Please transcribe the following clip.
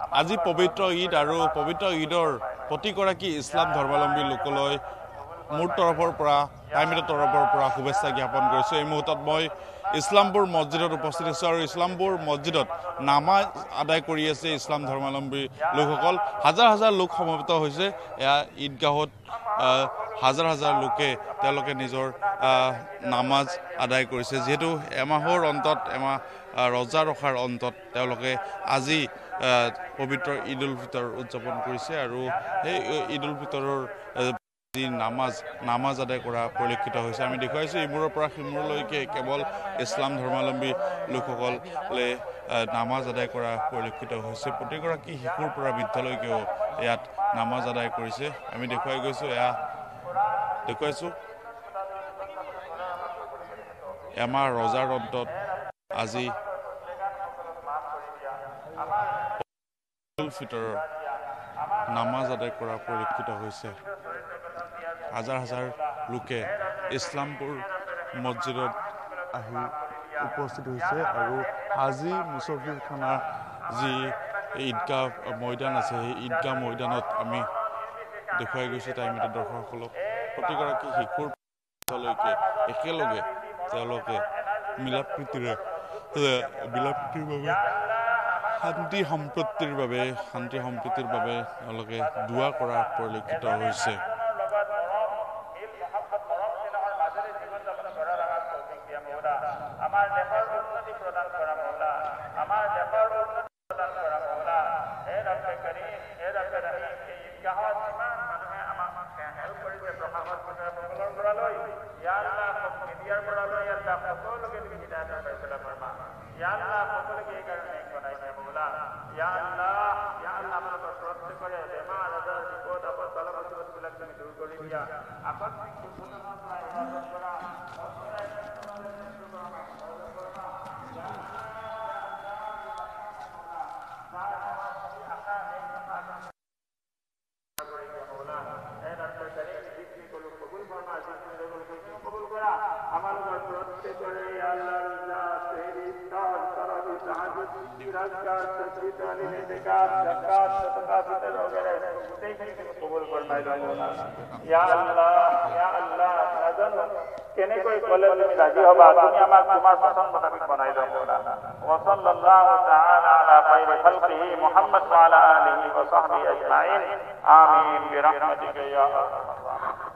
আজি পবিত্ৰ ঈদ আৰু পবিত্ৰ ঈদৰ প্ৰতিগৰাকী ইছলাম ধৰ্মাৱলম্বী লোকলৈ মোৰ তৰফৰ পৰা টাইমিৰ তৰফৰ পৰা শুভেচ্ছা জ্ঞাপন কৰিছোঁ। এই মুহূৰ্তত মই ইছলামপুৰ মছজিদত উপস্থিত হৈছোঁ আৰু ইছলামপুৰ মছজিদত নামাজ আদায় কৰি আছে ইছলাম ধৰ্মাৱলম্বী লোকসকল। হাজাৰ হাজাৰ লোক সমবেত হৈছে এয়া ঈদগাহত। হাজাৰ হাজাৰ লোকে তেওঁলোকে নিজৰ নামাজ আদায় কৰিছে। যিহেতু এমাহৰ অন্তত এমাহ ৰজা ৰখাৰ অন্তত তেওঁলোকে আজি পবিত্ৰ ঈদ উল ফিতৰ উদযাপন কৰিছে আৰু সেই ঈদ উল ফিতৰৰ যি নামাজ আদায় কৰা পৰিলক্ষিত হৈছে। আমি দেখুৱাইছোঁ ইমূৰৰ পৰা সিমূৰলৈকে কেৱল ইছলাম ধৰ্মাৱলম্বী লোকসকলে নামাজ আদায় কৰা পৰিলক্ষিত হৈছে। প্ৰতিগৰাকী শিশুৰ পৰা বৃদ্ধলৈকেও ইয়াত নামাজ আদায় কৰিছে। আমি দেখুৱাইছোঁ এমাহ ৰজাৰ অন্তত আজি ঈদ উল ফিতৰৰ নামাজ আদায় কৰা পৰিলক্ষিত হৈছে। হাজাৰ হাজাৰ লোকে ইছলামপুৰ মছজিদত আহি উপস্থিত হৈছে আৰু আজি মুছফিৰ খানাৰ যি ঈদগাহ মৈদান আছে সেই ঈদগাহ মৈদানত আমি দেখুৱাই গৈছোঁ টাইমতে দৰ্শকসকলক। প্ৰতিগৰাকী শিশুৰ লৈকে একেলগে তেওঁলোকে মিলা প্ৰীতিৰ বাবে শান্তি সম্প্ৰীতিৰ বাবে তেওঁলোকে দোৱা কৰা পৰিলক্ষিত হৈছে। কেনেকৈ ক'লে তুমি ৰাজি হ'বা, তুমি আমাক তোমাৰ পছন্দ মোতাবিক বনাই দিও মৌলা। ওয়া সাল্লাল্লাহু তাআলা আলা খাইৰি খালকিহি মুহাম্মদ ওয়া আলা আলিহি ওয়া সাহবিহি আজমাইন। আমিন বিৰহমাতিকা ইয়া আৰহামাৰ